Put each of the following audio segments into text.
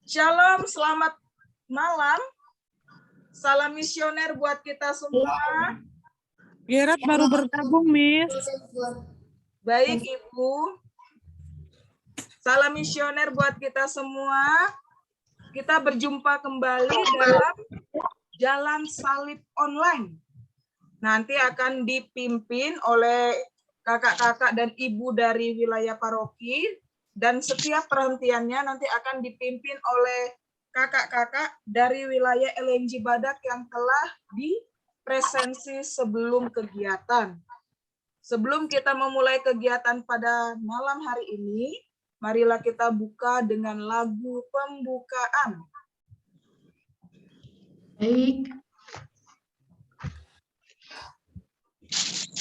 Shalom, selamat malam. Salam misioner buat kita semua. Gerard baru bergabung, Miss. Baik, Ibu. Salam misioner buat kita semua. Kita berjumpa kembali dalam Jalan Salib Online. Nanti akan dipimpin oleh kakak-kakak dan ibu dari wilayah paroki. Dan setiap perhentiannya nanti akan dipimpin oleh kakak-kakak dari wilayah LNG Badak yang telah dipresensi sebelum kegiatan. Sebelum kita memulai kegiatan pada malam hari ini, marilah kita buka dengan lagu pembukaan. Baik.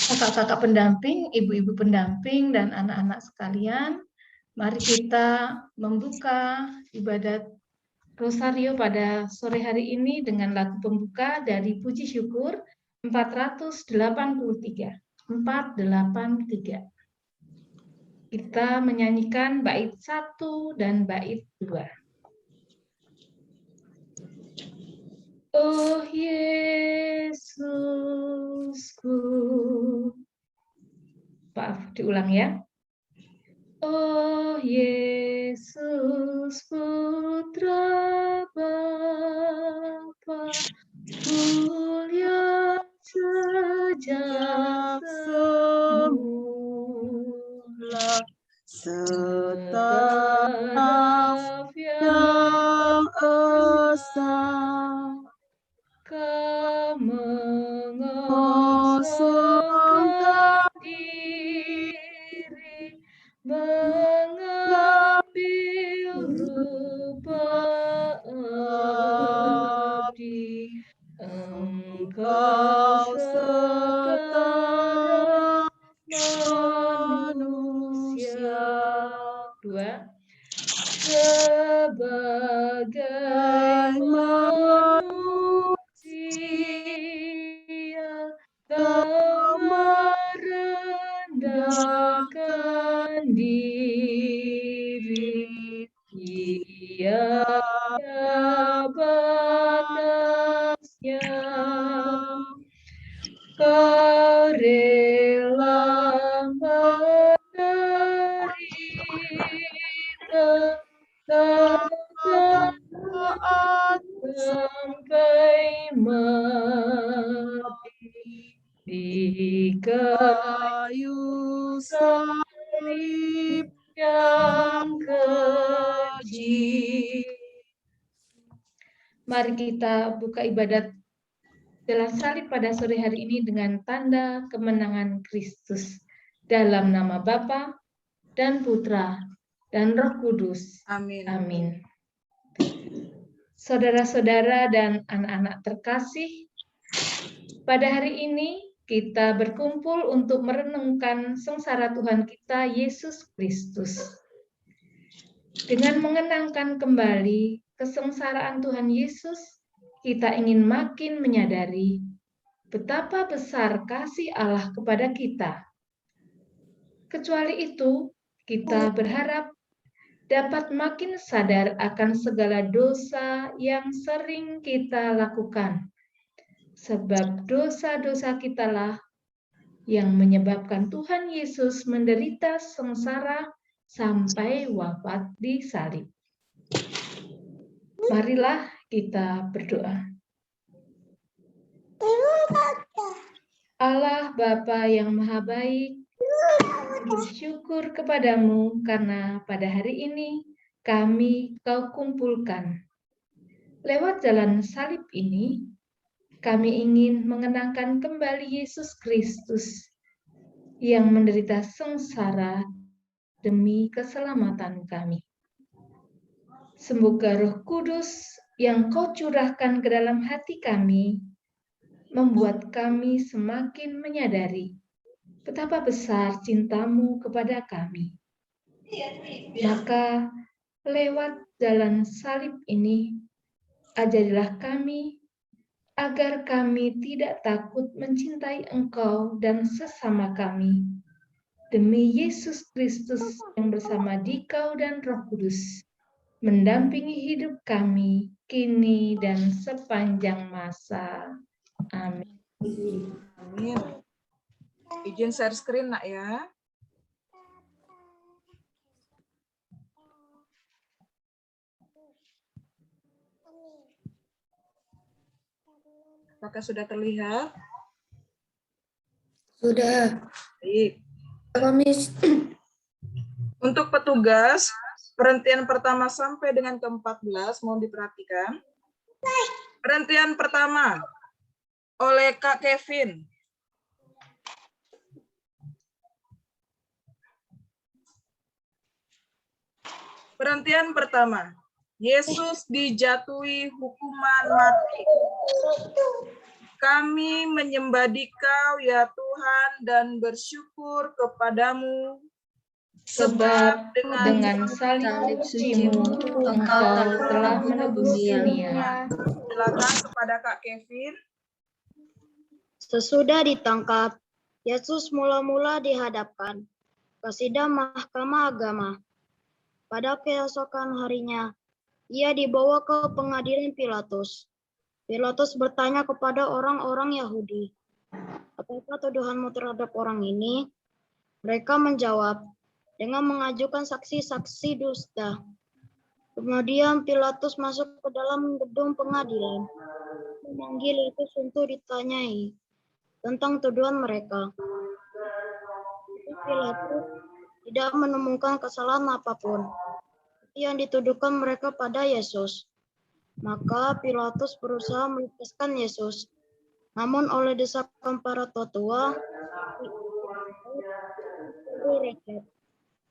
Kakak-kakak pendamping, ibu-ibu pendamping, dan anak-anak sekalian, mari kita membuka ibadat Rosario pada sore hari ini dengan lagu pembuka dari Puji Syukur 483. 483. Kita menyanyikan bait 1 dan bait 2. Oh Yesusku. Maaf, diulang ya. Oh Yesus Putra Bapa, mulia sejak semula, setaraf yang esa, Kau mengosongkan diri, mengambil rupa abdi, Engkau setara manusia. 2. Sebagai manusia, Kau merendahkan diri, Ia batasnya, Kau rela menderita, taat sampai mati di kayu salib yang keji. Mari kita buka ibadat Jalan Salib pada sore hari ini dengan tanda kemenangan Kristus. Dalam nama Bapa dan Putra dan Roh Kudus. Amin. Amin. Saudara-saudara dan anak-anak terkasih, pada hari ini kita berkumpul untuk merenungkan sengsara Tuhan kita Yesus Kristus. Dengan mengenangkan kembali kesengsaraan Tuhan Yesus, kita ingin makin menyadari betapa besar kasih Allah kepada kita. Kecuali itu, kita berharap dapat makin sadar akan segala dosa yang sering kita lakukan. Sebab dosa-dosa kitalah yang menyebabkan Tuhan Yesus menderita sengsara sampai wafat di salib. Marilah kita berdoa. Allah Bapa yang Maha Baik, bersyukur kepadamu karena pada hari ini Kau kumpulkan. Lewat jalan salib ini, kami ingin mengenangkan kembali Yesus Kristus yang menderita sengsara demi keselamatan kami. Semoga Roh Kudus yang Kau curahkan ke dalam hati kami membuat kami semakin menyadari betapa besar cinta-Mu kepada kami. Maka lewat jalan salib ini, ajarilah kami agar kami tidak takut mencintai Engkau dan sesama kami. Demi Yesus Kristus yang bersama Dikau dan Roh Kudus, mendampingi hidup kami, kini dan sepanjang masa. Amin. Amin. Izin share screen, Nak, ya. Apakah sudah terlihat? Sudah. Baik. Miss. Untuk petugas, perhentian pertama sampai dengan ke-14 mohon diperhatikan. Perhentian pertama oleh Kak Kevin. Perhentian pertama, Yesus dijatuhi hukuman mati. Kami menyembah Dikau ya Tuhan dan bersyukur kepadamu Sebab dengan salib suci-Mu Engkau telah menebus dunia. Silakan kepada Kak Kevin. Sesudah ditangkap, Yesus mula-mula dihadapkan ke sidang mahkamah agama. Pada keesokan harinya, ia dibawa ke pengadilan Pilatus. Pilatus bertanya kepada orang-orang Yahudi, "Apakah tuduhanmu terhadap orang ini?" Mereka menjawab dengan mengajukan saksi-saksi dusta. Kemudian Pilatus masuk ke dalam gedung pengadilan, memanggil Yesus untuk ditanyai tentang tuduhan mereka. Pilatus tidak menemukan kesalahan apapun yang dituduhkan mereka pada Yesus. Maka Pilatus berusaha melepaskan Yesus. Namun oleh desakan para tetua,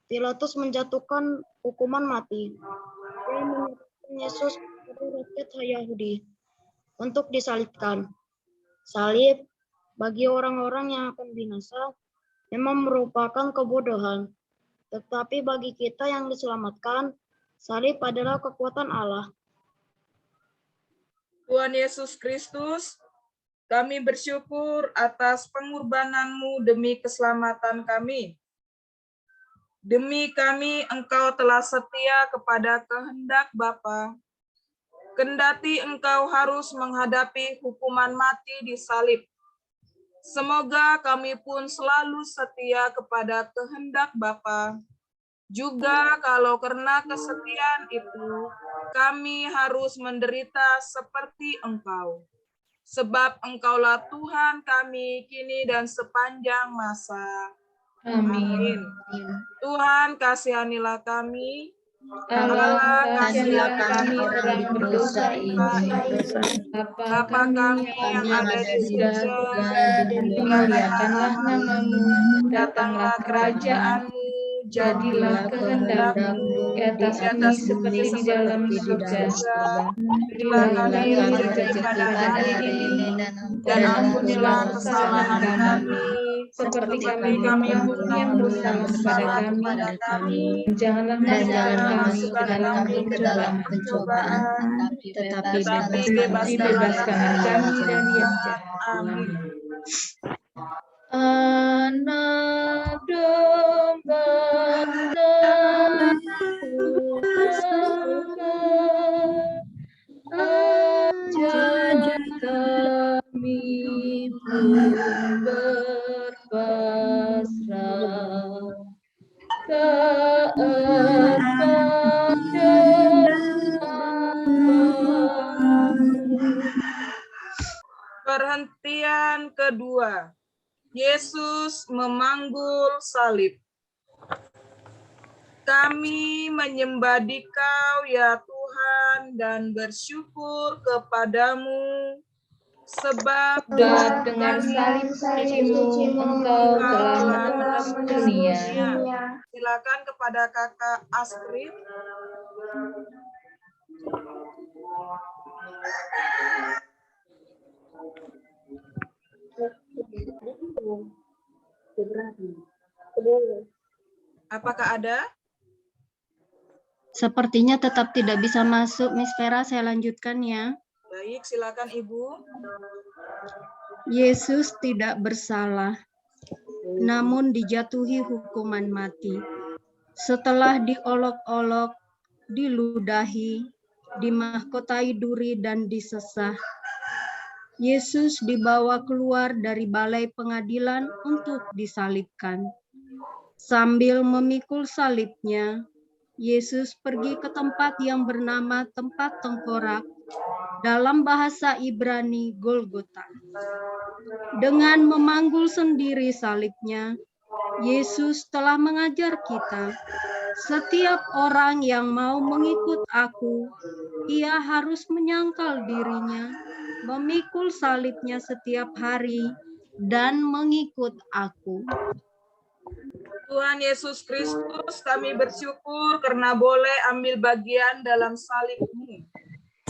Pilatus menjatuhkan hukuman mati. Dia menyerahkan Yesus kepada rakyat Yahudi untuk disalibkan. Salib bagi orang-orang yang akan binasa memang merupakan kebodohan. Tetapi bagi kita yang diselamatkan, salib adalah kekuatan Allah. Tuhan Yesus Kristus, kami bersyukur atas pengorbanan-Mu demi keselamatan kami. Demi kami, Engkau telah setia kepada kehendak Bapa. Kendati Engkau harus menghadapi hukuman mati di salib. Semoga kami pun selalu setia kepada kehendak Bapa. Juga kalau karena kesetiaan itu, kami harus menderita seperti Engkau. Sebab Engkaulah Tuhan kami kini dan sepanjang masa. Amin. Tuhan, kasihanilah kami. Allah, kasihilah kami orang berdosa ini. Bapa kami yang ada di surga, dimuliakanlah namamu, datanglah kerajaanmu, jadilah kehendak-Mu di atas bumi seperti di dalam surga. Berilah kami rezeki pada hari ini, dan ampunilah kesalahan kami, seperti kami mengampuni yang bersalah kepada kami. Janganlah masukkan kami ke dalam pencobaan, tetapi bebaskanlah kami dari yang jahat. Amin. Anak domba ajar kami pun berpasrah taat pada Perhentian kedua, Yesus memanggul salib. Kami menyembah Dikau ya Tuhan dan bersyukur kepadamu, sebab dengan salib suci-Mu Engkau telah menebus dunia. Silakan kepada Kakak Astrid. Apakah ada? Sepertinya tetap tidak bisa masuk, Miss Vera. Saya lanjutkan ya. Baik, silakan Ibu. Yesus tidak bersalah, namun dijatuhi hukuman mati. Setelah diolok-olok, diludahi, dimahkotai duri dan disesah. Yesus dibawa keluar dari balai pengadilan untuk disalibkan. Sambil memikul salibnya, Yesus pergi ke tempat yang bernama tempat tengkorak, dalam bahasa Ibrani Golgota. Dengan memanggul sendiri salibnya, Yesus telah mengajar kita, setiap orang yang mau mengikut aku, ia harus menyangkal dirinya, memikul salibnya setiap hari, dan mengikut aku. Tuhan Yesus Kristus, kami bersyukur karena boleh ambil bagian dalam salib-Mu.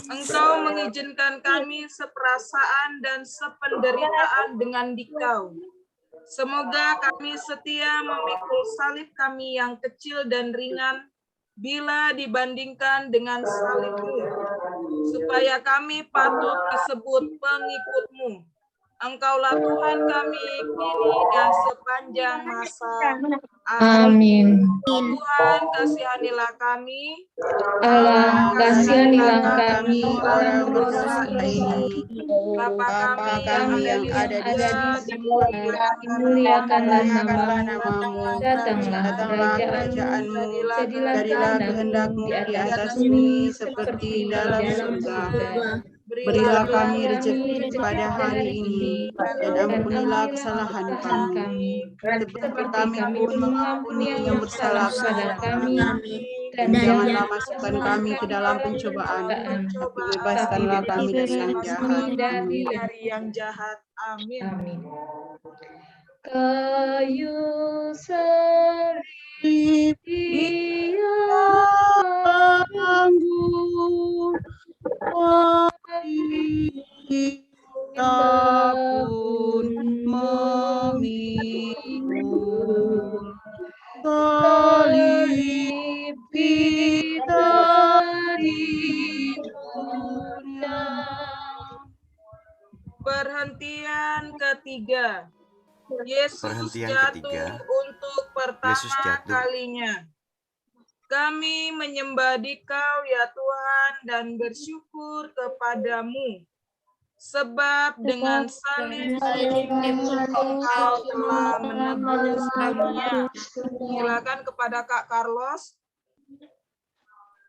Engkau mengizinkan kami seperasaan dan sependeritaan dengan Dikau. Semoga kami setia memikul salib kami yang kecil dan ringan bila dibandingkan dengan salib-Mu, supaya kami patut disebut pengikut-Mu. Engkaulah Tuhan kami kini dan sepanjang masa. Amin. Tuhan, kasihanilah kami. Allah, kasihanilah kami orang orang dosa dosa ini. Bapa kami yang ada di surga, dimuliakanlah namamu, namamu, datanglah kerajaanmu, jadilah kehendakmu di atas bumi seperti di dalam surga. Berilah kami rezeki pada hari ini, dan ampunilah kesalahan kami, seperti kami pun mengampuni yang bersalah kepada kami, dan janganlah masukkan kami ke dalam pencobaan, tapi bebaskanlah kami dari yang jahat. Amin. Amin. Kayu salib dia tanggung, kita pun memikul salib kita di dunia. Perhentian ketiga. Yesus Perhentian jatuh ketiga. untuk Yesus pertama jatuh. kalinya. Kami menyembah Dikau ya Tuhan dan bersyukur kepadamu. Sebab dengan salib-Mu Engkau telah menebus dunia. Silakan kepada Kak Carlos.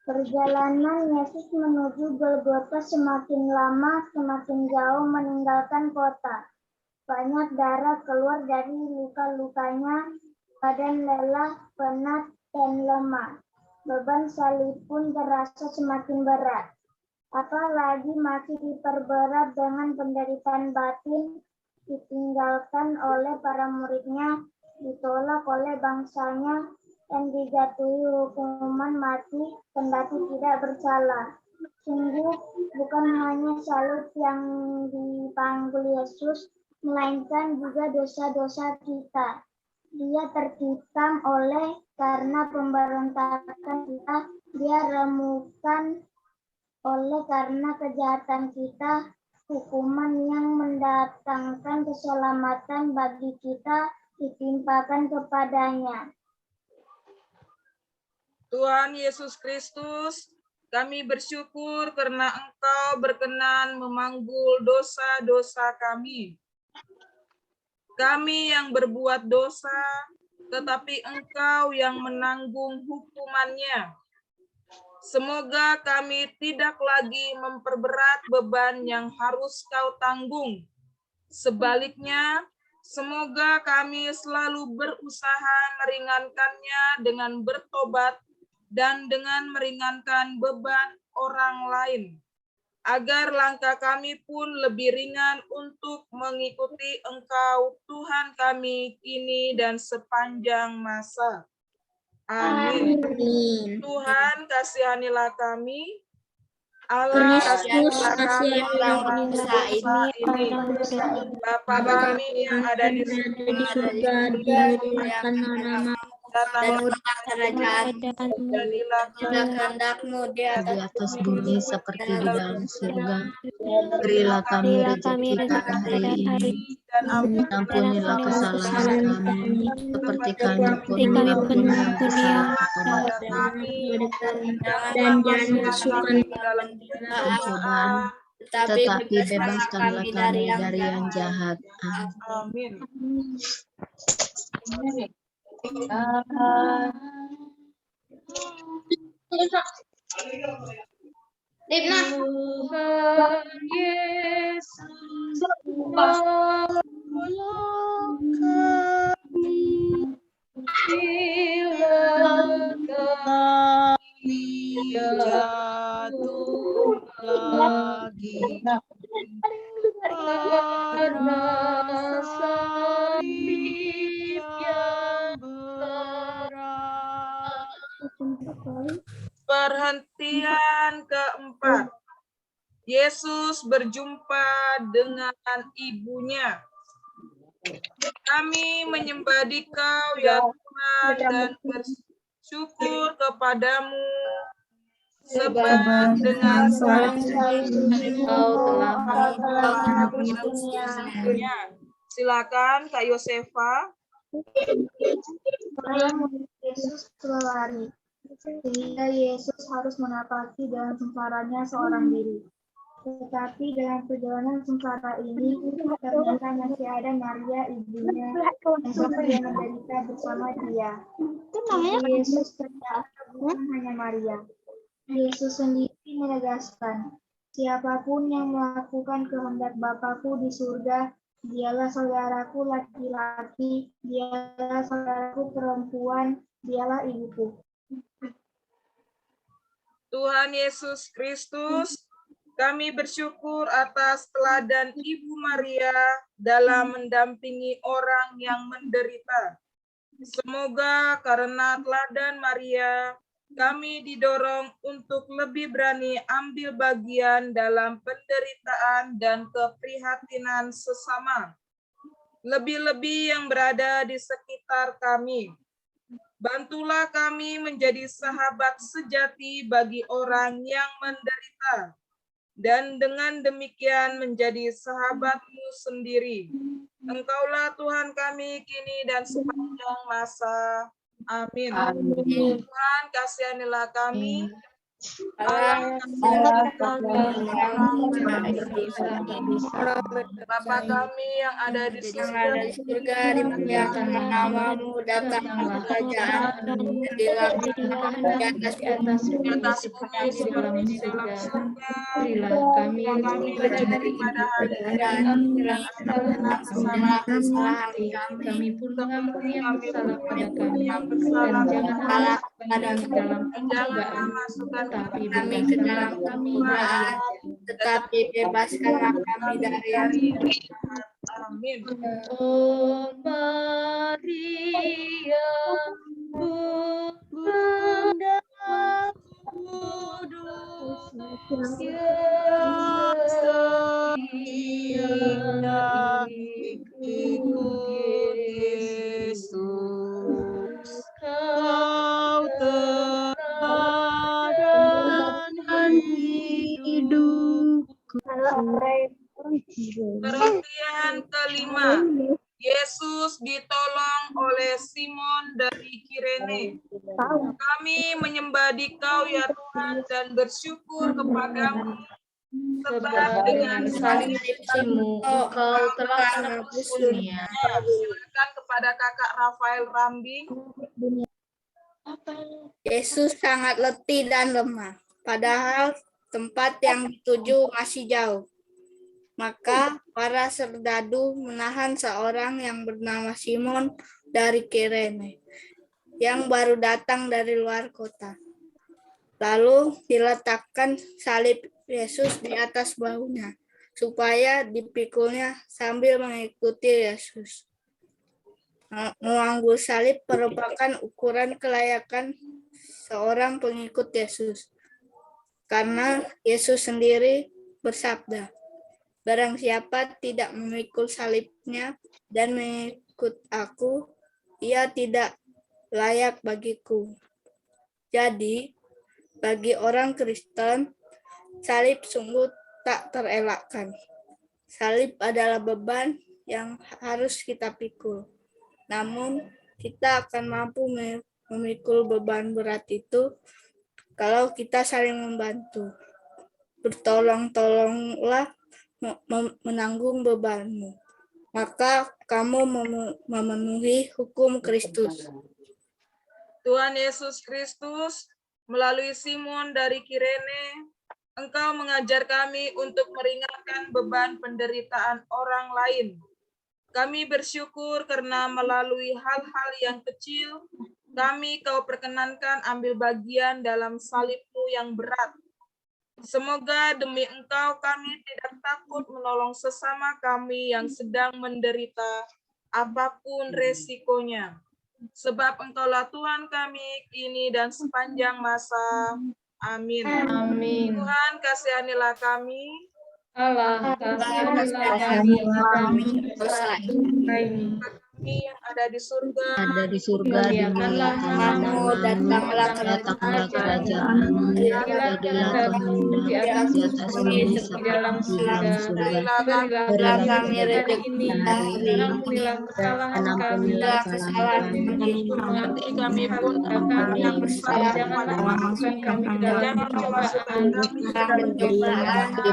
Perjalanan Yesus menuju Golgota semakin lama, semakin jauh meninggalkan kota. Banyak darah keluar dari luka-lukanya, badan lelah, penat, dan lemah. Beban salib pun terasa semakin berat. Apalagi masih diperberat dengan penderitaan batin, ditinggalkan oleh para muridnya, ditolak oleh bangsanya, dan dijatuhi hukuman mati kendati tidak bersalah. Sungguh bukan hanya salib yang dipanggul Yesus, melainkan juga dosa-dosa kita. Dia tertikam oleh karena pemberontakan kita, dia remukan oleh karena kejahatan kita, hukuman yang mendatangkan keselamatan bagi kita ditimpakan kepadanya. Tuhan Yesus Kristus, kami bersyukur karena Engkau berkenan memanggul dosa-dosa kami. Kami yang berbuat dosa, tetapi Engkau yang menanggung hukumannya. Semoga kami tidak lagi memperberat beban yang harus Kau tanggung. Sebaliknya, semoga kami selalu berusaha meringankannya dengan bertobat dan dengan meringankan beban orang lain, agar langkah kami pun lebih ringan untuk mengikuti Engkau, Tuhan kami, kini dan sepanjang masa. Amin. Tuhan, kasihanilah kami. Allah, kasihanilah kami yang bangsa ini. Bapa kami yang ada di surga, dimuliakan namamu. Datanglah kerajaanmu, jadilah kehendak-mu di Di atas atas bumi bumi seperti di dalam surga. berilah Berilah kami Berilah rezeki kami rezeki pada hari pada hari ini. dan Dan ampunilah kesalahan kami, seperti kami pun ini. Kami pun mengampuni yang mengampuni yang bersalah kepada kepada kami. kami dan jangan masukkan kami dalam Pencobaan, tetapi tetapi bebaskanlah kami dari yang jahat. Amin. Amin. Tuhan Yesus, tolong kami, bila kami jatuh lagi, karena salib yang berat. Perhentian keempat. Yesus berjumpa dengan ibunya. Kami menyembah Dikau ya Tuhan dan bersyukur kepadamu sebab dengan Engkau telah mengampuninya. Silakan Kak Yosefa. Yesus berlari, sehingga Yesus harus menapaki dalam sengsaranya seorang diri. Tetapi dalam perjalanan sengsara ini, ternyata masih ada Maria, ibunya, yang setia menderita bersama dia. Tapi Yesus ternyata bukan hanya Maria. Yesus sendiri menegaskan, siapapun yang melakukan kehendak Bapakku di surga, dialah saudaraku laki-laki, dialah saudaraku perempuan, dialah ibuku. Tuhan Yesus Kristus, kami bersyukur atas teladan Ibu Maria dalam mendampingi orang yang menderita. Semoga karena teladan Maria, kami didorong untuk lebih berani ambil bagian dalam penderitaan dan keprihatinan sesama, lebih-lebih yang berada di sekitar kami. Bantulah kami menjadi sahabat sejati bagi orang yang menderita, dan dengan demikian menjadi sahabat-Mu sendiri. Engkaulah Tuhan kami kini dan sepanjang masa. Amin. Tuhan kasihanilah kami. Bapa kami yang ada di surga, dimuliakan nama-Mu, datanglah kerajaanmu, jadilah di atas di atas bumi di dalam seperti di dalam surga. surga. Berilah kami rezeki pada hari ini, dan ampunilah kesalahan kami pun mengampuni yang bersalah pada kami, dan janganlah masukkan kami ke dalam cobaan, tetapi kami ke dalam bebaskanlah kami dari cobaan, tetapi bebaskanlah kami dari yang jahat. Amin. Oh Maria, Bunda Kudus, yang setia ikut Yesus, kau teladan hidupku. Perhentian kelima. Yesus ditolong oleh Simon dari Kirene. Kami menyembah Dikau ya Tuhan dan bersyukur kepadamu sebab dengan salib-Mu Engkau telah menebus dunia. Silakan kepada Kakak Rafael Rambing. Yesus sangat letih dan lemah, padahal tempat yang dituju masih jauh. Maka para serdadu menahan seorang yang bernama Simon dari Kirene, yang baru datang dari luar kota. Lalu diletakkan salib Yesus di atas bahunya, supaya dipikulnya sambil mengikuti Yesus. Memanggul salib merupakan ukuran kelayakan seorang pengikut Yesus. Karena Yesus sendiri bersabda, barang siapa tidak memikul salibnya dan mengikut aku, ia tidak layak bagiku. Jadi, bagi orang Kristen, salib sungguh tak terelakkan. Salib adalah beban yang harus kita pikul. Namun, kita akan mampu memikul beban berat itu kalau kita saling membantu. Bertolong-tolonglah menanggung bebanmu, maka kamu memenuhi hukum Kristus. Tuhan Yesus Kristus, melalui Simon dari Kirene, Engkau mengajar kami untuk meringankan beban penderitaan orang lain. Kami bersyukur karena melalui hal-hal yang kecil, kami Kau perkenankan ambil bagian dalam salib-Mu yang berat. Semoga demi Engkau kami tidak takut menolong sesama kami yang sedang menderita, apapun resikonya. Sebab Engkaulah Tuhan kami kini dan sepanjang masa. Amin. Amin. Tuhan kasihanilah kami. Allah kasihanilah kami Kami yang ada di surga. Ada di surga, dimuliakanlah namamu, datanglah kerajaanmu, jadilah kehendak-Mu di atas bumi seperti di dalam surga. Berilah kami hari ini, ampunilah kesalahan kami, Seperti kami pun kami, bersalah jangan kepada masukkan kami ke dalam pencobaan,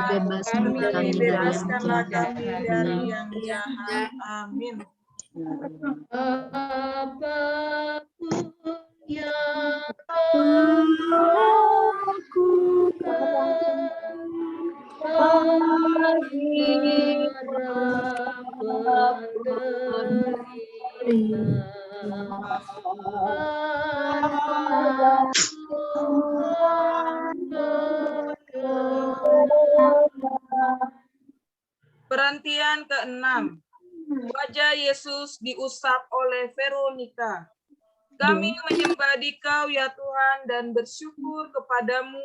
Bebaskan kami dari yang bebaskanlah jahat. kami dari yang jahat. Amin. apapun yang kau lakukan, berharap menerima Perhentian ke-6. Wajah Yesus diusap oleh Veronica. Kami menyembah Dikau ya Tuhan dan bersyukur kepadamu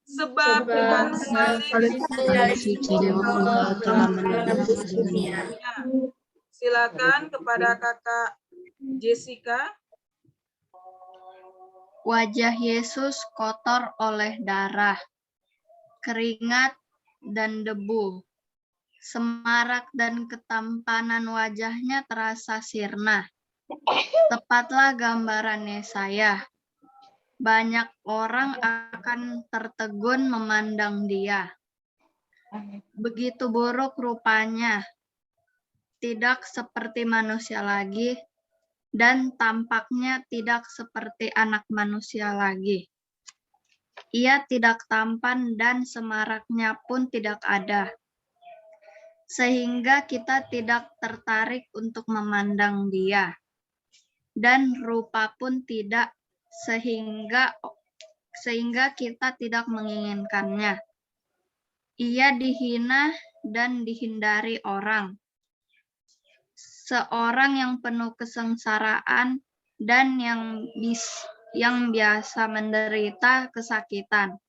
sebab dengan salib Engkau telah menebus dunia. Silakan kepada Kakak Jessica. Wajah Yesus kotor oleh darah, keringat, dan debu. Semarak dan ketampanan wajahnya terasa sirna. Tepatlah gambaran Yesaya. Banyak orang akan tertegun memandang dia. Begitu buruk rupanya, tidak seperti manusia lagi, dan tampaknya tidak seperti anak manusia lagi. Ia tidak tampan dan semaraknya pun tidak ada, sehingga kita tidak tertarik untuk memandang dia, dan rupa pun tidak, sehingga kita tidak menginginkannya. Ia dihina dan dihindari orang, seorang yang penuh kesengsaraan dan yang biasa menderita kesakitan.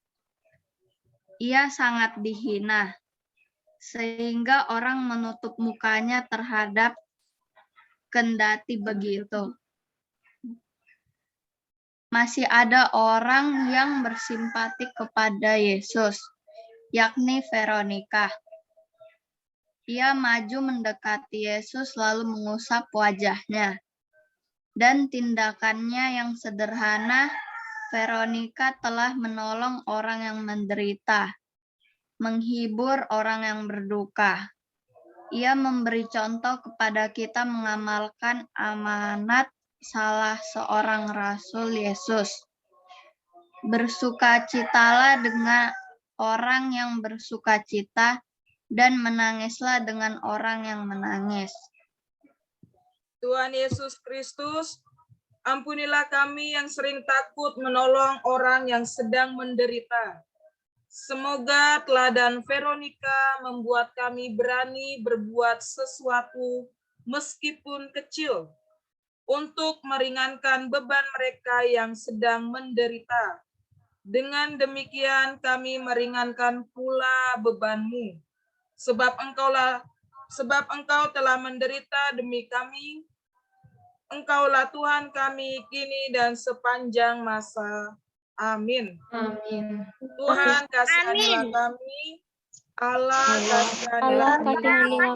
Ia sangat dihina, sehingga orang menutup mukanya terhadap kendati begitu. Masih ada orang yang bersimpati kepada Yesus, yakni Veronica. Ia maju mendekati Yesus lalu mengusap wajahnya. Dan tindakannya yang sederhana, Veronica telah menolong orang yang menderita, menghibur orang yang berduka. Ia memberi contoh kepada kita mengamalkan amanat salah seorang Rasul Yesus. Bersukacitalah dengan orang yang bersukacita, dan menangislah dengan orang yang menangis. Tuhan Yesus Kristus, ampunilah kami yang sering takut menolong orang yang sedang menderita. Semoga teladan Veronica membuat kami berani berbuat sesuatu meskipun kecil untuk meringankan beban mereka yang sedang menderita. Dengan demikian kami meringankan pula beban-Mu. Sebab Engkau telah menderita demi kami, Engkaulah Tuhan kami kini dan sepanjang masa. Amin. Amin. Tuhan kasihanilah kami. Allah kasihanilah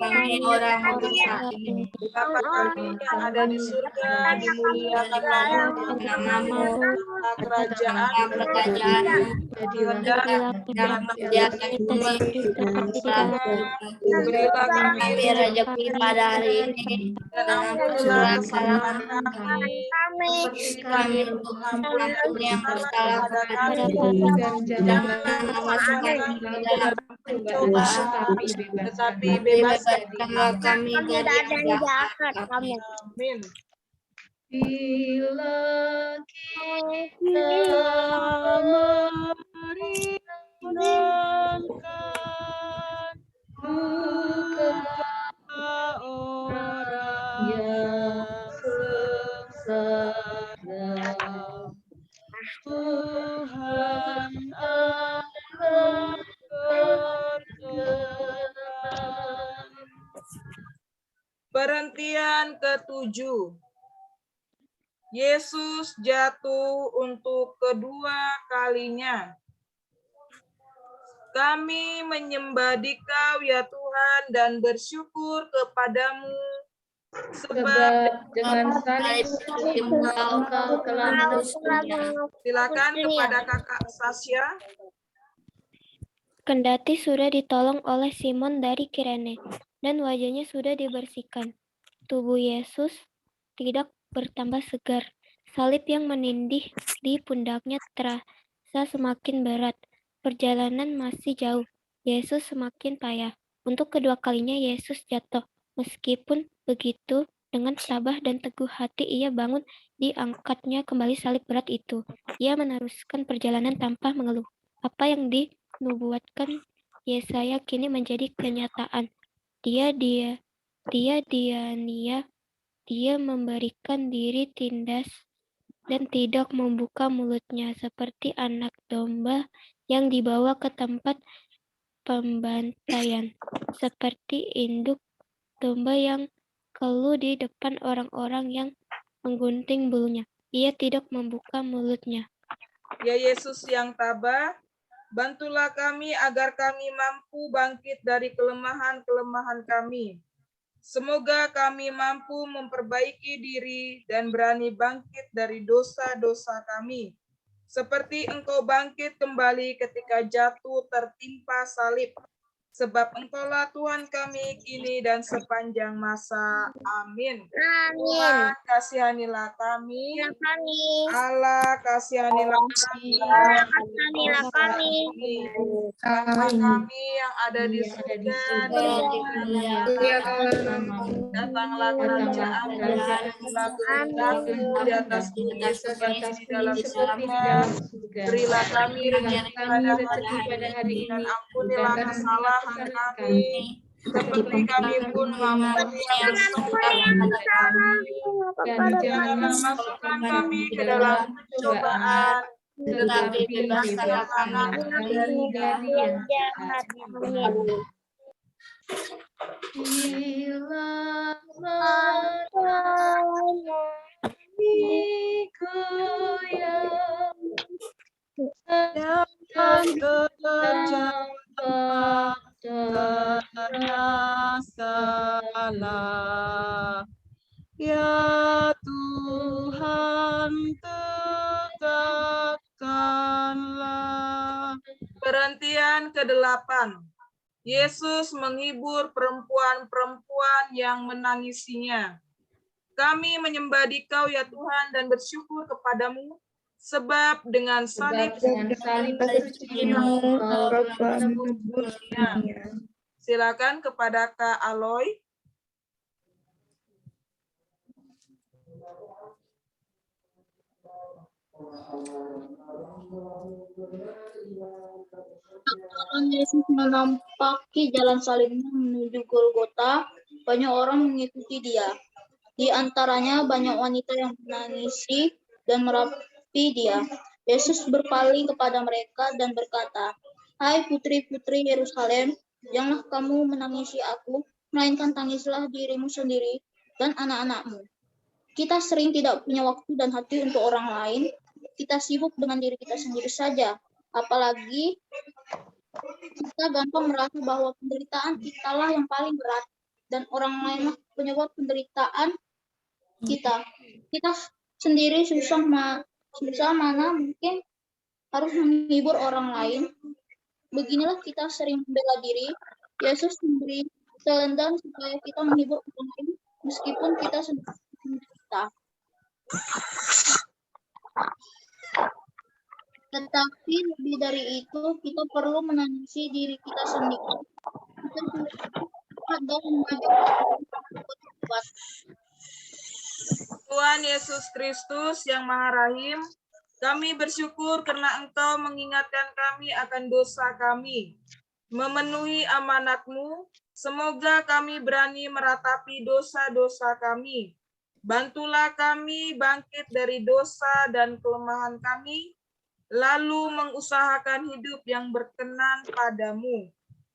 kami orang berdosa ini. Bapa kami yang ada di surga, dimuliakanlah namamu, kerajaan-Mu, Jadilah berilah kami rezeki pada hari ini, dan ampunilah kesalahan kami, seperti kami kami mengampuni yang bersalah kepada kepada kami, dan jangan masukkan kami ke dalam dalam pencobaan, tetapi bebaskan bebaskanlah kami dari yang jahat. Amin. bila kita meringankan buka orang yang sengsara, Tuhan Allah berkenan. Perhentian ke-7. Yesus jatuh untuk kedua kalinya. Kami menyembah Dikau ya Tuhan dan bersyukur kepadamu sebab dengan salib Engkau telah menebusnya. silakan kepada Kakak Sasya. Kendati sudah ditolong oleh Simon dari Kirene, dan wajahnya sudah dibersihkan, tubuh Yesus tidak bertambah segar. Salib yang menindih di pundaknya terasa semakin berat. Perjalanan masih jauh. Yesus semakin payah. Untuk kedua kalinya Yesus jatuh. Meskipun begitu, dengan tabah dan teguh hati ia bangun, diangkatnya kembali salib berat itu. Ia meneruskan perjalanan tanpa mengeluh. Apa yang dinubuatkan Yesaya kini menjadi kenyataan. Dia memberikan diri tindas dan tidak membuka mulutnya, seperti anak domba yang dibawa ke tempat pembantaian, seperti induk domba yang keluh di depan orang-orang yang menggunting bulunya. Ia tidak membuka mulutnya. Ya Yesus yang tabah, bantulah kami agar kami mampu bangkit dari kelemahan-kelemahan kami. Semoga kami mampu memperbaiki diri dan berani bangkit dari dosa-dosa kami. Seperti Engkau bangkit kembali ketika jatuh tertimpa salib. Sebab Engkaulah Tuhan kami kini dan sepanjang masa. Amin. Tuhan kasihanilah kami. Allah kasihanilah kami. Bapa kami yang ada di surga, datanglah kerajaan-Mu, kehendakmu di atas bumi seperti di dalam surga. Berilah kami rezeki pada hari ini, dan ampunilah kesalahan kami, seperti kami pun mengampuni yang bersalah kepada kami. Dan janganlah masukkan kami ke dalam pencobaan, tetapi bebaskanlah kami dari yang jahat. Salah, ya Tuhan tegakkanlah. Perhentian ke-8. Yesus menghibur perempuan-perempuan yang menangisinya. Kami menyembah Dikau ya Tuhan dan bersyukur kepadamu, sebab dengan salib silakan kepada Kak Aloy. Yesus menampaki jalan salibnya menuju Golgota, banyak orang mengikuti dia. Di antaranya banyak wanita yang menangisi dan merapi dia. Yesus berpaling kepada mereka dan berkata, "Hai putri-putri Yerusalem, janganlah kamu menangisi aku, melainkan tangislah dirimu sendiri dan anak-anakmu. Kita sering tidak punya waktu dan hati untuk orang lain. Kita sibuk dengan diri kita sendiri saja. Apalagi kita gampang merasa bahwa penderitaan kitalah yang paling berat dan orang lainlah penyebab penderitaan kita. Kita sendiri susah mana mungkin harus menghibur orang lain. Beginilah kita sering membela diri. Yesus memberi teladan supaya kita menghibur orang lain meskipun kita sendiri menderita. Tetapi lebih dari itu, kita perlu menangisi diri kita sendiri. Kita dan mengajak berbuat. Tuhan Yesus Kristus yang Maha Rahim, kami bersyukur karena Engkau mengingatkan kami akan dosa kami, memenuhi amanat-Mu. Semoga kami berani meratapi dosa-dosa kami. Bantulah kami bangkit dari dosa dan kelemahan kami, lalu mengusahakan hidup yang berkenan padamu.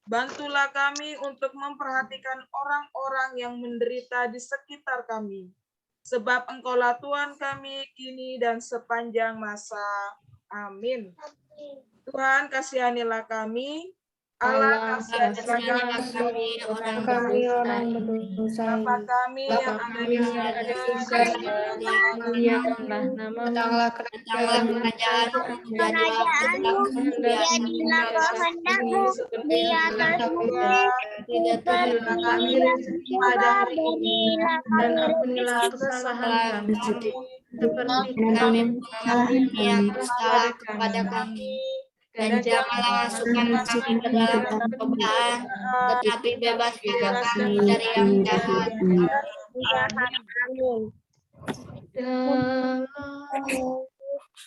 Bantulah kami untuk memperhatikan orang-orang yang menderita di sekitar kami. Sebab Engkaulah Tuhan kami kini dan sepanjang masa. Amin. Tuhan kasihanilah kami. Allah kasihanilah kami orang berdosa. Bapa kami yang ada di surga, Muliakanlah namamu, Kerajaanmu, jadilah kehendakmu di atas bumi, berilah kami rezeki pada hari ini, dan ampunilah kesalahan kami, seperti kami mengampuni yang bersalah kepada kami. Dan janganlah masukkan kami ke dalam pencobaan, tetapi bebaskanlah kami dari yang jahat. Dalam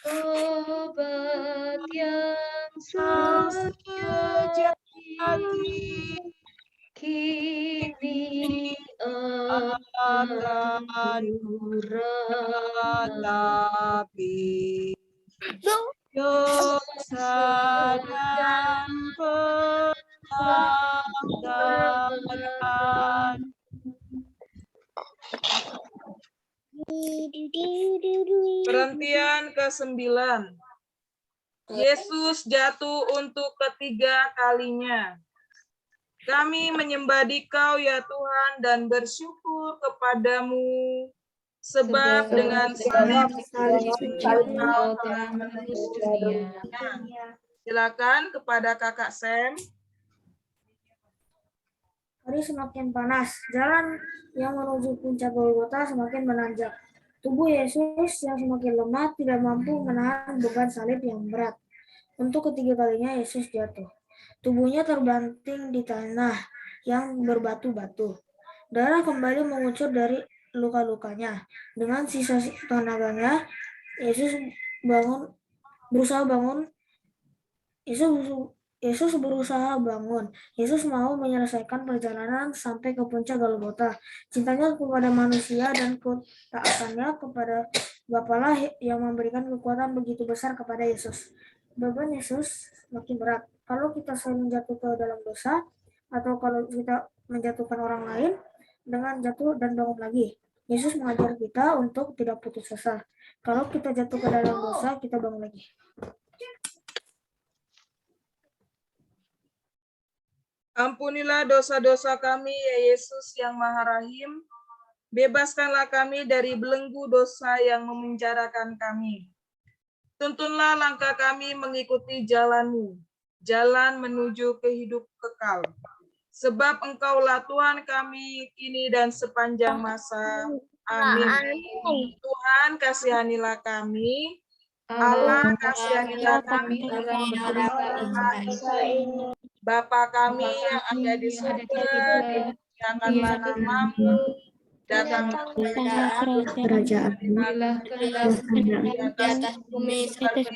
obat yang sejati, kini akan Ratapi dosa dan pelanggaran. Perhentian ke-9. Yesus jatuh untuk ketiga kalinya. Kami menyembah Dikau ya Tuhan dan bersyukur kepadamu, sebab dengan salib Engkau telah menebus dunia. Silakan kepada Kakak Sam. Hari semakin panas, jalan yang menuju puncak Golgota semakin menanjak. Tubuh Yesus yang semakin lemah tidak mampu menahan beban salib yang berat. Untuk ketiga kalinya Yesus jatuh. Tubuhnya terbanting di tanah yang berbatu-batu. Darah kembali mengucur dari luka-lukanya. Dengan sisa tenaganya, Yesus berusaha bangun. Yesus mau menyelesaikan perjalanan sampai ke puncak Golgota. Cintanya kepada manusia dan ketaatannya kepada Bapalah yang memberikan kekuatan begitu besar kepada Yesus. Beban Yesus makin berat. Kalau kita sering jatuh ke dalam dosa, atau kalau kita menjatuhkan orang lain dengan jatuh dan bangun lagi, Yesus mengajar kita untuk tidak putus asa. Kalau kita jatuh ke dalam dosa, kita bangun lagi. Ampunilah dosa-dosa kami, ya Yesus yang Maha Rahim. Bebaskanlah kami dari belenggu dosa yang memenjarakan kami. Tuntunlah langkah kami mengikuti jalan-Mu, jalan menuju ke hidup kekal. Sebab Engkaulah Tuhan kami kini dan sepanjang masa. Amin. Tuhan kasihanilah kami. Allah kasihanilah kami. Bapa kami yang ada di surga, dimuliakanlah nama-Mu, datanglah Kerajaan-Mu, di atas bumi seperti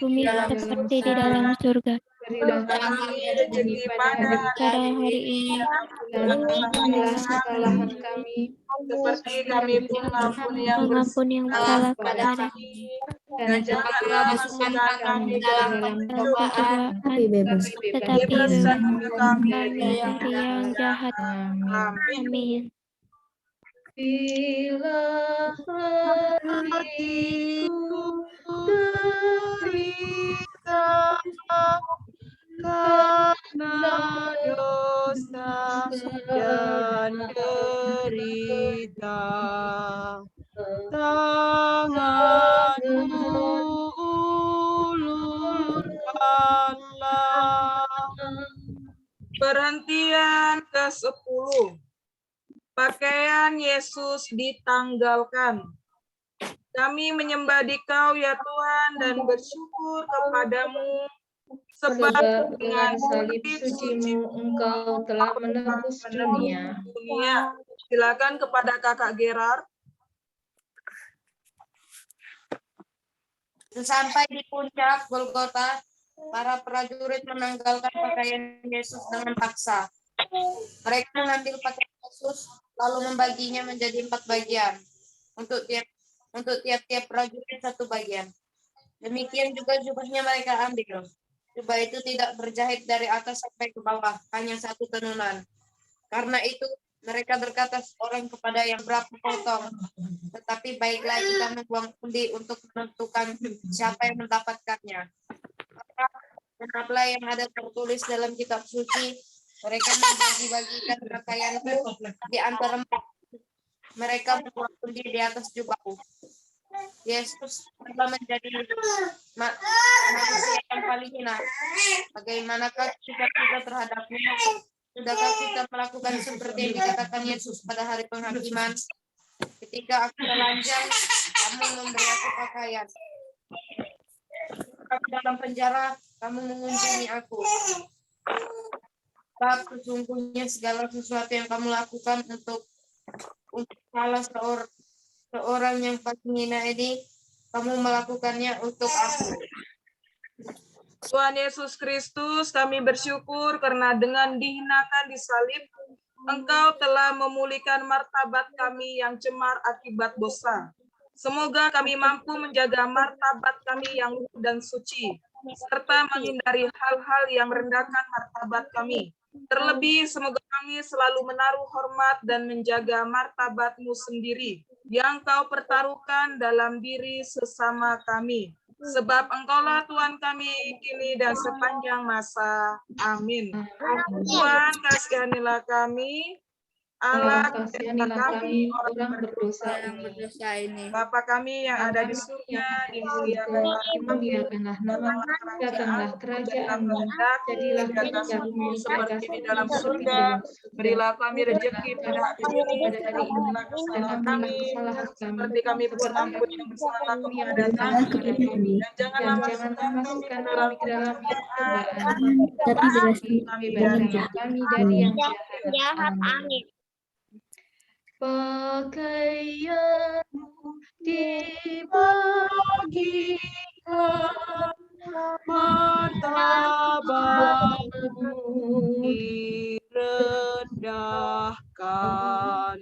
seperti di dalam surga. berilah kami rezeki pada hari ini, dan ampunilah kesalahan kami, seperti kami pun mengampuni yang mengampuni yang bersalah bersalah kepada kepada kami, dan dan janganlah masukkan kami dalam pencobaan, tapi bebas. tetapi bebaskan kami kami dari yang jahat. Amin. Amin. Bila hatiku derita karena dosa dan derita, tanganmu ulurkanlah. Perhentian ke-10. Pakaian Yesus ditanggalkan. Kami menyembah Dikau ya Tuhan dan bersyukur kepadamu sebab dengan salib suci-Mu Engkau telah menebus dunia. Silakan kepada Kakak Gerard. Sesampai di puncak Golgota, para prajurit menanggalkan pakaian Yesus dengan paksa. Mereka mengambil pakaian Yesus lalu membaginya menjadi 4 bagian. Untuk tiap-tiap prajurit 1 bagian. Demikian juga jubahnya mereka ambil. Jubah itu tidak berjahit dari atas sampai ke bawah, hanya 1 tenunan. Karena itu mereka berkata seorang kepada yang berapa potong. Tetapi baiklah kita membuang undi untuk menentukan siapa yang mendapatkannya. Kenapa yang ada tertulis dalam kitab suci, mereka membagi-bagikan pakaianku di antara mereka membuang undi di atas jubahku. Yesus telah menjadi manusia yang paling hina. Bagaimanakah sikap kita terhadapnya? Sudahkah kita melakukan seperti yang dikatakan Yesus pada hari penghakiman? Ketika aku telanjang, kamu memberi aku pakaian. Aku dalam penjara, kamu mengunjungi aku. Sebab sesungguhnya segala sesuatu yang kamu lakukan untuk salah seorang yang paling hina ini, kamu melakukannya untuk aku. Tuhan Yesus Kristus, kami bersyukur karena dengan dihinakan di salib, Engkau telah memulihkan martabat kami yang cemar akibat dosa. Semoga kami mampu menjaga martabat kami yang luhur dan suci, serta menghindari hal-hal yang merendahkan martabat kami. Terlebih, semoga kami selalu menaruh hormat dan menjaga martabat-Mu sendiri, yang Kau pertaruhkan dalam diri sesama kami. Sebab Engkaulah Tuhan kami kini dan sepanjang masa. Amin. Tuhan, kasihanilah kami. Allah, kasihanilah kami orang berdosa ini. Bapa kami yang ada di surga, dimuliakanlah nama-Mu, datanglah kerajaan-Mu, jadilah kehendakmu seperti di dalam surga. Berilah kami rezeki pada hari ini, dan ampunilah kesalahan kami, seperti kami pun mengampuni yang bersalah kepada kami. Dan janganlah masukkan kami ke dalam cobaan, tapi bebaskanlah kami dari yang jahat. Amin. Pakaianmu dibagikan, martabatmu direndahkan.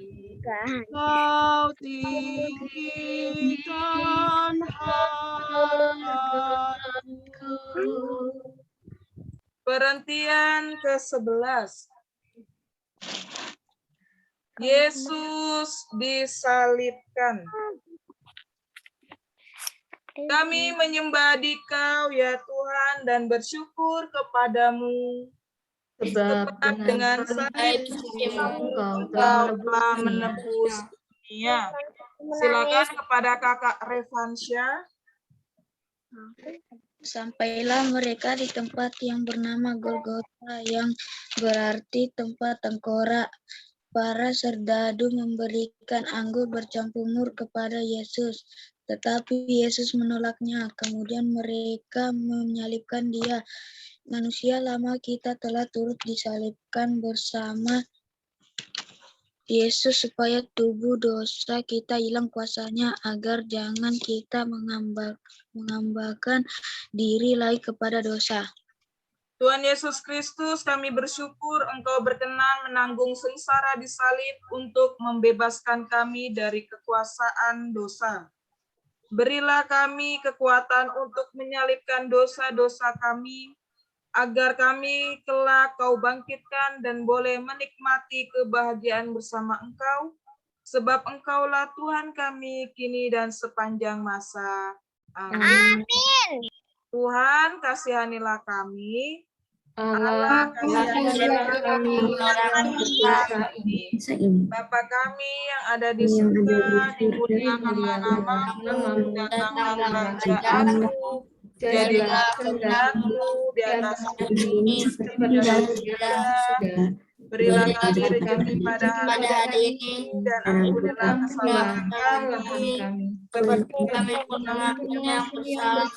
Kau tinggikan hargaku. Perhentian ke-11. Yesus disalibkan. Kami menyembah Dikau ya Tuhan dan bersyukur kepadamu. Sebab dengan salib Engkau telah menebus dunia. Silakan kepada Kakak Revansya. Sampailah mereka di tempat yang bernama Golgota, yang berarti tempat tengkorak. Para serdadu memberikan anggur bercampur mur kepada Yesus, tetapi Yesus menolaknya. Kemudian mereka menyalibkan Dia. Manusia lama kita telah turut disalibkan bersama Yesus supaya tubuh dosa kita hilang kuasanya, agar jangan kita mengambarkan diri lagi kepada dosa. Tuhan Yesus Kristus, kami bersyukur Engkau berkenan menanggung sengsara di salib untuk membebaskan kami dari kekuasaan dosa. Berilah kami kekuatan untuk menyalibkan dosa-dosa kami, agar kami kelak Kau bangkitkan dan boleh menikmati kebahagiaan bersama Engkau, sebab Engkaulah Tuhan kami kini dan sepanjang masa. Amin. Amin. Tuhan, kasihanilah kami. Allah, kasihanilah kami orang berdosa ini. Bapa kami yang ada di surga, dimuliakanlah namamu, datanglah kerajaanmu, jadilah kehendakmu di atas bumi seperti di surga. Berilah kami rezeki pada hari ini, dan ampunilah kesalahan kami, seperti kami mengampuni yang bersalah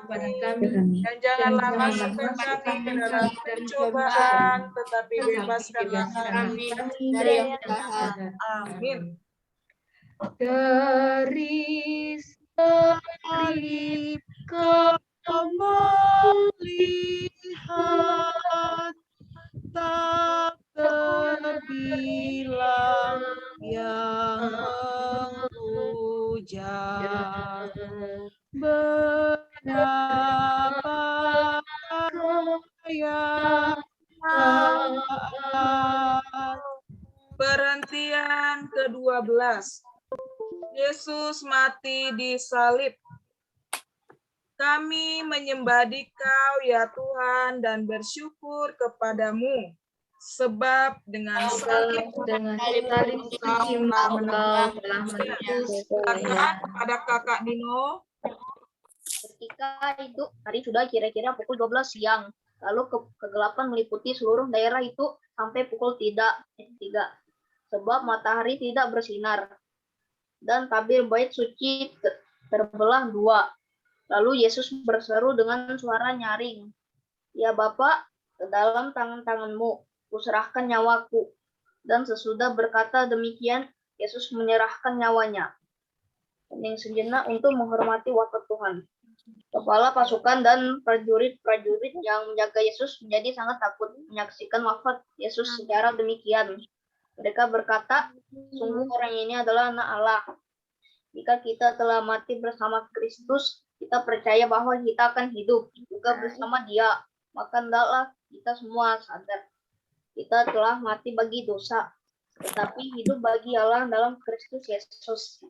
kepada kami. Dan janganlah masukkan kami ke dalam pencobaan, tetapi bebaskanlah kami dari yang jahat. Amin. Dari salib kau melihat tak terbilang yang menghujat. Betapa kaya Perhentian ke-12. Yesus mati di salib. Kami menyembah Dikau ya Tuhan dan bersyukur kepadamu, sebab dengan salib suci-Mu Engkau telah menebus. Silakan kepada Kakak Dino. Ketika itu hari sudah kira-kira pukul 12 siang. Lalu kegelapan meliputi seluruh daerah itu sampai pukul 3. Sebab matahari tidak bersinar. Dan tabir bait suci terbelah 2. Lalu Yesus berseru dengan suara nyaring, "Ya Bapa, ke dalam tangan-tangan-Mu kuserahkan nyawaku." Dan sesudah berkata demikian, Yesus menyerahkan nyawanya. Hening sejenak untuk menghormati wafat Tuhan. Kepala pasukan dan prajurit-prajurit yang menjaga Yesus menjadi sangat takut menyaksikan wafat Yesus secara demikian. Mereka berkata, "Sungguh orang ini adalah Anak Allah." Jika kita telah mati bersama Kristus, kita percaya bahwa kita akan hidup juga bersama Dia. Maka hendaklah kita semua sadar kita telah mati bagi dosa, tetapi hidup bagi Allah dalam Kristus Yesus.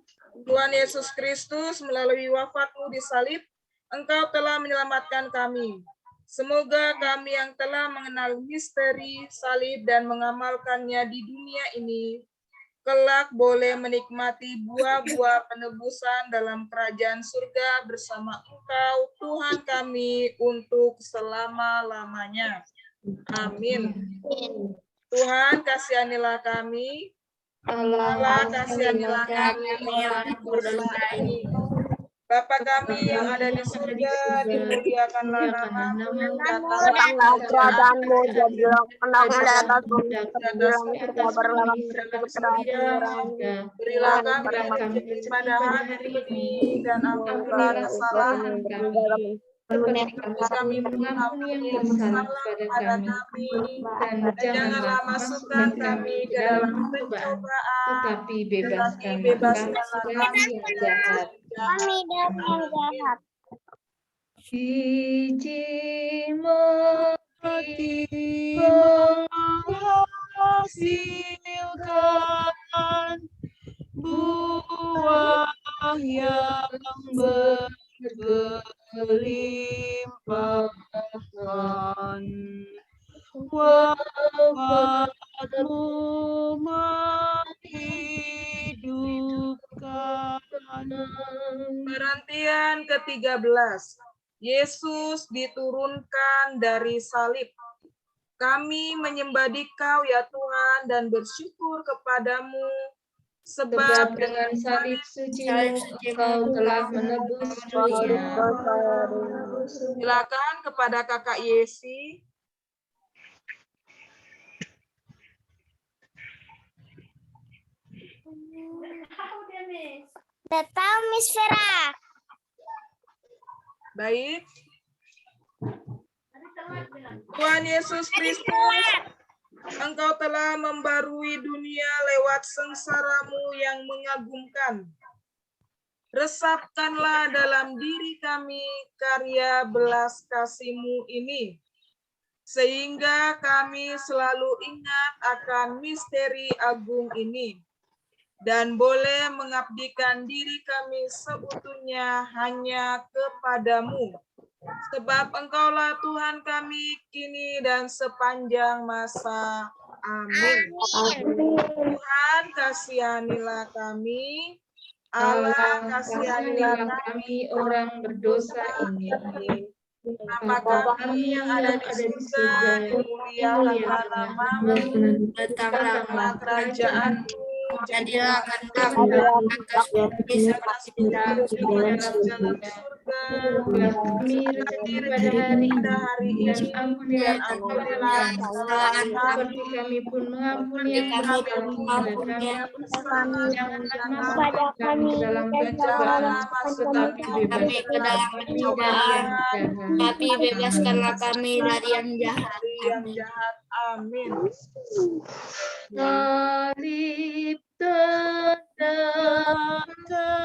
Tuhan Yesus Kristus, melalui wafat-Mu di salib, Engkau telah menyelamatkan kami. Semoga kami yang telah mengenal misteri salib dan mengamalkannya di dunia ini, kelak boleh menikmati buah-buah penebusan dalam kerajaan surga bersama Engkau, Tuhan kami, untuk selama-lamanya. Amin. Tuhan, kasihanilah kami. Allah, kasihanilah kami orang berdosa ini. Bapa kami yang ada di surga, dimuliakanlah namamu, datanglah kerajaanmu, jadilah kehendakmu di atas bumi seperti di langit. Berilah kami rezeki pada hari ini, dan ampunilah kesalahan kami, kami mengampuni yang bersalah kepada kami, dan janganlah masukkan kami ke dalam pencobaan, tetapi bebaskanlah kami yang jahat. kami dari yang jahat. Biji mati menghasilkan buah yang berlimpahan. Wafatmu menghidupkan. Perhentian ke-13. Yesus diturunkan dari salib. Kami menyembah Dikau ya Tuhan dan bersyukur kepadamu, sebab dengan salib suci-Mu Engkau telah menebus dunia. Silakan kepada Kakak Yesi. Betul, Miss Vera. Baik. Tuhan Yesus Kristus, Engkau telah membarui dunia lewat sengsara-Mu yang mengagumkan. Resapkanlah dalam diri kami karya belas kasih-Mu ini, sehingga kami selalu ingat akan misteri agung ini. dan boleh mengabdikan diri kami seutuhnya hanya kepadamu. Sebab Engkaulah Tuhan kami kini dan sepanjang masa. Amin. Tuhan kasihanilah kami. Allah kasihanilah kami orang berdosa ini. Bapa kami yang ada di surga, dimuliakanlah namamu, datanglah kerajaan-Mu, Jadilah kehendak-Mu atas bumi seperti di dalam dalam surga. Kami rezeki pada hari ini, dan ampunilah ampunilah kesalahan kami, seperti kami pun mengampuni yang kami pun mengampuni mengampuni Janganlah kepada masuk kami dalam dan pencobaan, janganlah tetapi kami ke dalam pencobaan, tapi bebaskanlah kami dari yang jahat. Amin. Salib tanda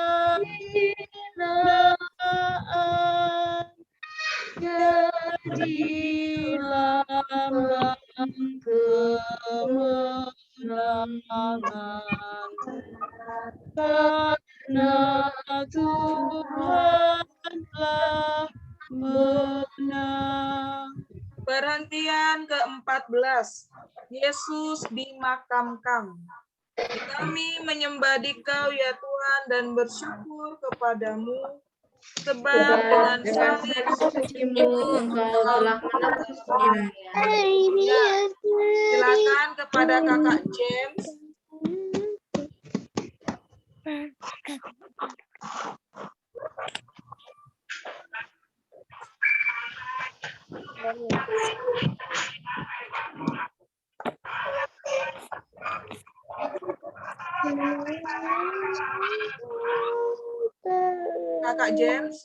kehinaan, jadi lambang kemenangan, karena Tuhanlah menang. Perhentian ke-14. Yesus dimakamkan. Kami menyembah Dikau ya Tuhan dan bersyukur kepadamu, sebab dengan salib Engkau telah menebus dunia. Ya, silakan kepada Kakak James. Kakak James.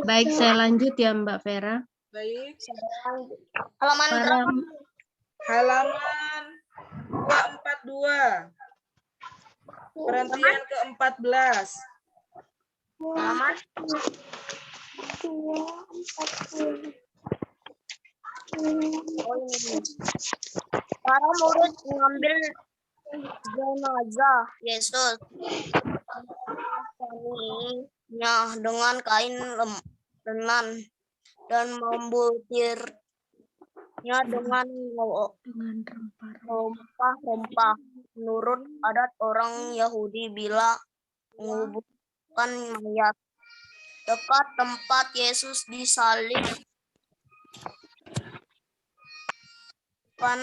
Baik, saya lanjut ya Mbak Vera. Baik. Halaman berapa? Halaman 242. Perhentian ke-14. Halaman para murid mengambil jenazah Yesus dengan kain lenan dan membutirnya dengan rempah-rempah menurut adat orang Yahudi bila menguburkan mayat. Dekat tempat Yesus disalib kan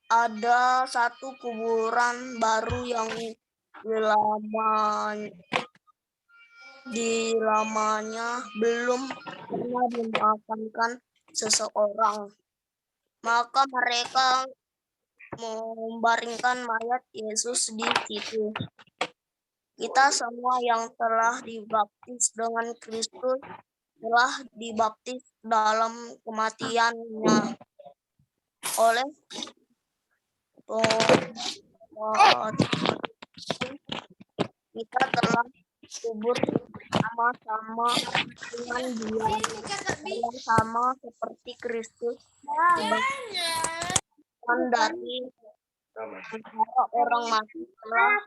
ada satu kuburan baru yang di lamanya belum pernah dimakamkan seseorang. Maka mereka membaringkan mayat Yesus di situ. Kita semua yang telah dibaptis dengan Kristus telah dibaptis dalam kematiannya. Oleh kita telah kubur sama-sama dengan Dia, yang sama seperti Kristus dibangkitkan dari orang mati telah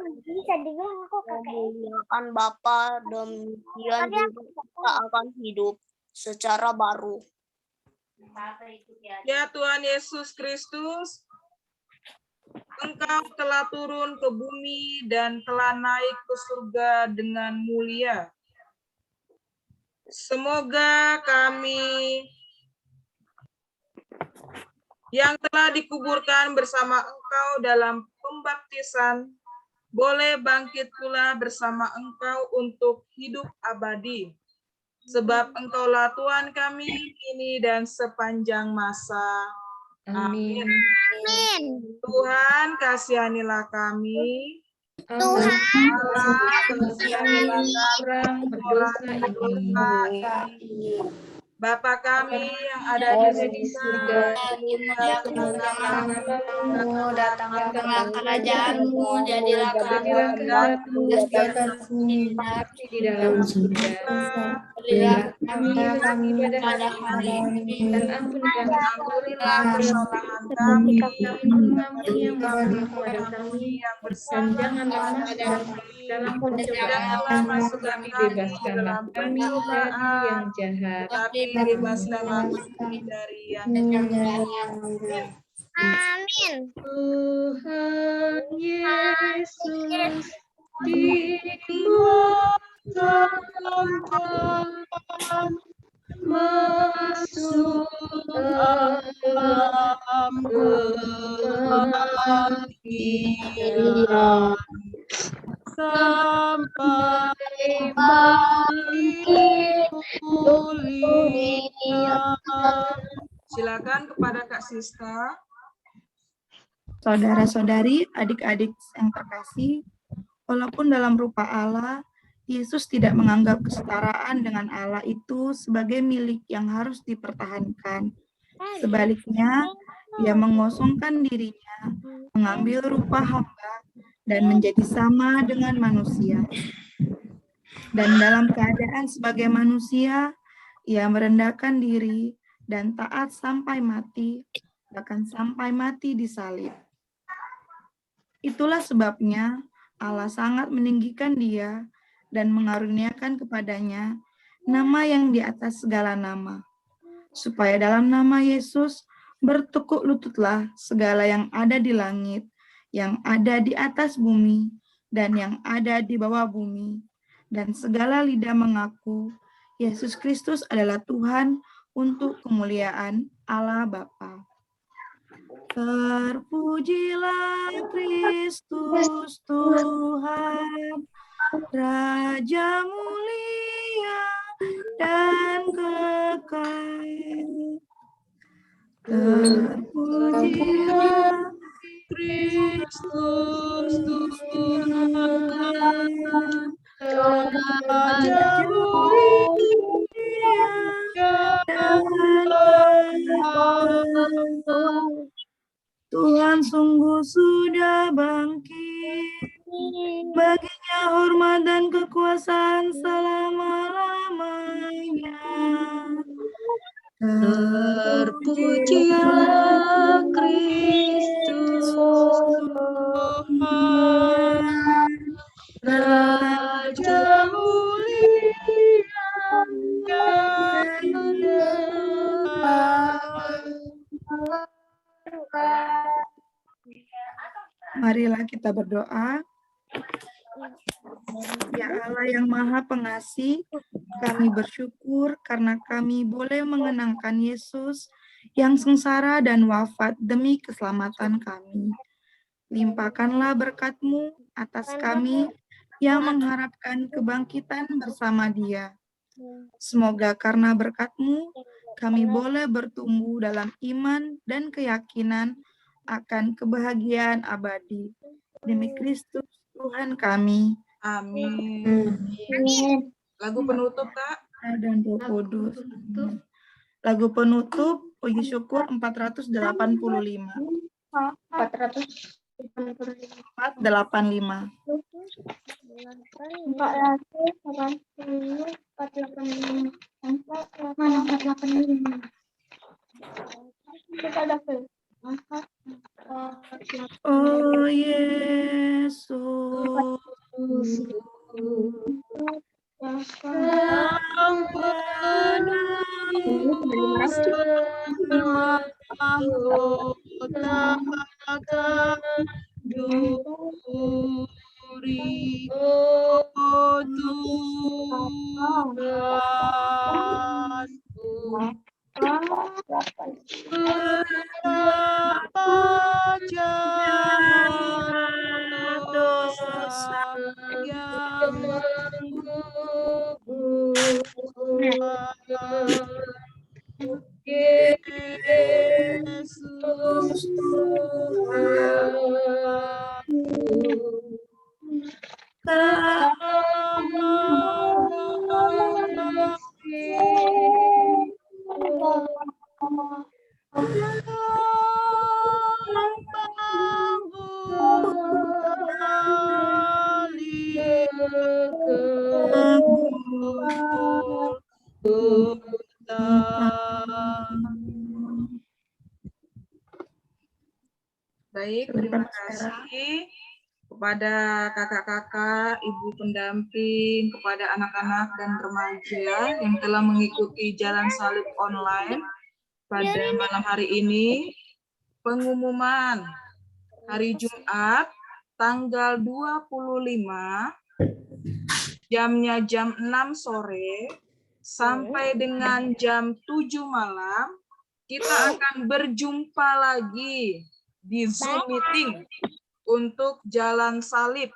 memuliakan Bapa, demikian juga kita akan hidup secara baru. Ya Tuhan Yesus Kristus, Engkau telah turun ke bumi dan telah naik ke surga dengan mulia. Semoga kami yang telah dikuburkan bersama Engkau dalam pembaptisan boleh bangkit pula bersama Engkau untuk hidup abadi. Sebab Engkaulah Tuhan kami kini dan sepanjang masa. Amin. Tuhan kasihanilah kami. Tuhan kasihanilah orang berdosa ini. Bapa kami yang ada di surga, datanglah kerajaan-Mu, jadilah kehendakmu di dalam surga Berilah kami rezeki pada hari ini, dan ampunilah kesalahan kami, kami, ampuni yang kami bersalah pada kami, yang dan bersalah janganlah kepada masukkan kami dalam janganlah pencobaan, masukkan kami kami bebaskanlah dalam kami dari pencobaan, yang jahat. tapi bebaskanlah kami dari yang jahat. Amin. Tuhan Yesus dimuliakan, masuk dalam kebaktian sampai bangkit mulia. Silakan kepada Kak Siska. Saudara-saudari, adik-adik yang terkasih, walaupun dalam rupa Allah, Yesus tidak menganggap kesetaraan dengan Allah itu sebagai milik yang harus dipertahankan. Sebaliknya, Ia mengosongkan dirinya, mengambil rupa hamba, dan menjadi sama dengan manusia. Dan dalam keadaan sebagai manusia, Ia merendahkan diri dan taat sampai mati, bahkan sampai mati di salib. Itulah sebabnya Allah sangat meninggikan Dia dan mengaruniakan kepadanya nama yang di atas segala nama, supaya dalam nama Yesus bertekuk lututlah segala yang ada di langit, yang ada di atas bumi, dan yang ada di bawah bumi, dan segala lidah mengaku Yesus Kristus adalah Tuhan untuk kemuliaan Allah Bapa. Terpujilah Kristus Tuhan, Raja mulia dan kekal. Terpujilah Kristus Tuhan, Raja mulia dan kekal. Tuhan sungguh sudah bangkit, baginya hormat dan kekuasaan selama-lamanya. Terpujilah Kristus Tuhan, Raja mulia dan kekal. Marilah kita berdoa. Ya Allah yang Maha Pengasih, kami bersyukur karena kami boleh mengenangkan Yesus yang sengsara dan wafat demi keselamatan kami. Limpahkanlah berkat-Mu atas kami yang mengharapkan kebangkitan bersama Dia. Semoga karena berkat-Mu, kami boleh bertumbuh dalam iman dan keyakinan akan kebahagiaan abadi. Demi Kristus Tuhan kami. Amin. Lagu penutup, Kak. Dan Roh Kudus. Lagu penutup, puji syukur 485. 485. Oh Yesus, yang penuh kota duri, oh Tuhanku, berapa jahat dosa yang menggugurkan. Yesus Tuhanku, Baik, terima kasih kepada kakak-kakak, ibu pendamping, kepada anak-anak dan remaja yang telah mengikuti jalan salib online pada malam hari ini. Pengumuman hari Jumat tanggal 25, jamnya jam 6 sore sampai dengan jam 7 malam, kita akan berjumpa lagi di Zoom meeting untuk jalan salib.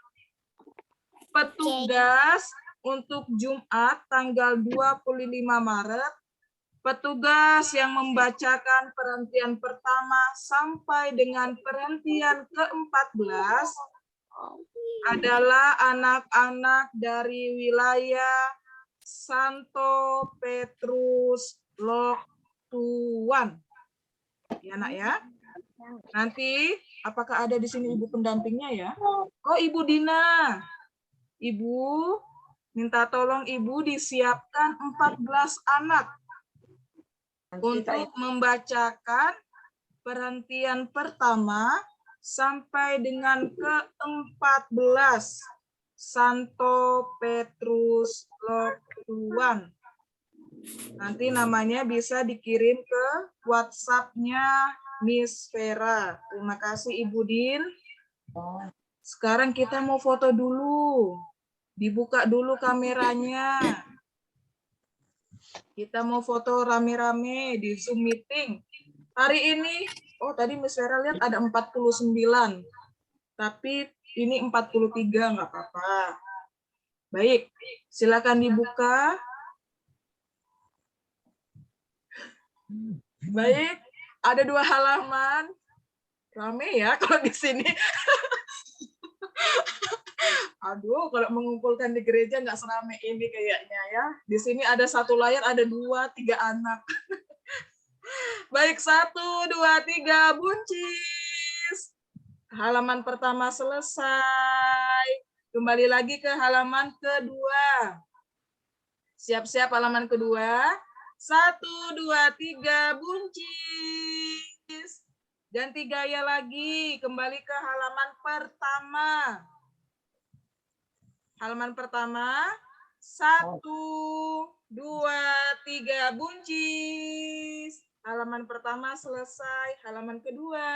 Petugas untuk Jumat tanggal 25 Maret, petugas yang membacakan perhentian pertama sampai dengan perhentian ke-14 adalah anak-anak dari wilayah Santo Petrus Loktuan. Ya, Nak ya. Nanti apakah ada di sini ibu pendampingnya ya? Oh, Ibu Dina. Ibu minta tolong Ibu disiapkan 14 anak untuk membacakan perhentian pertama sampai dengan ke-14 Santo Petrus Loktuan. Nanti namanya bisa dikirim ke WhatsApp-nya Miss Vera. Terima kasih Ibu Din. Sekarang kita mau foto dulu. Dibuka dulu kameranya. Kita mau foto rame-rame di Zoom meeting. Hari ini, oh tadi Miss Vera lihat ada 49. Tapi ini 43, nggak apa-apa. Baik, silakan dibuka. Baik, ada 2 halaman. Rame ya kalau di sini. Aduh, kalau mengumpulkan di gereja nggak serame ini kayaknya ya. Di sini ada 1 layar, ada 2, 3 anak. Baik, 1, 2, 3, buncis. Halaman pertama selesai. Kembali lagi ke halaman kedua. Siap-siap halaman kedua. 1, 2, 3, buncis. Ganti gaya lagi. Kembali ke halaman pertama. Halaman pertama, 1, 2, 3, buncis. Halaman pertama selesai. Halaman kedua,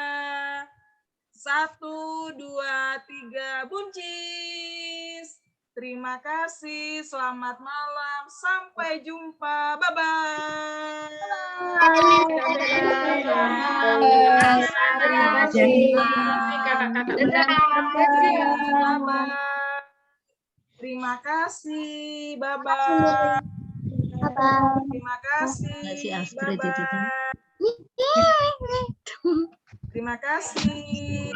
1, 2, 3, buncis. Terima kasih. Selamat malam. Sampai jumpa. Bye-bye. Terima kasih kakak-kakak pendamping. Terima kasih. Bye-bye. Terima kasih. Bye-bye. Terima kasih.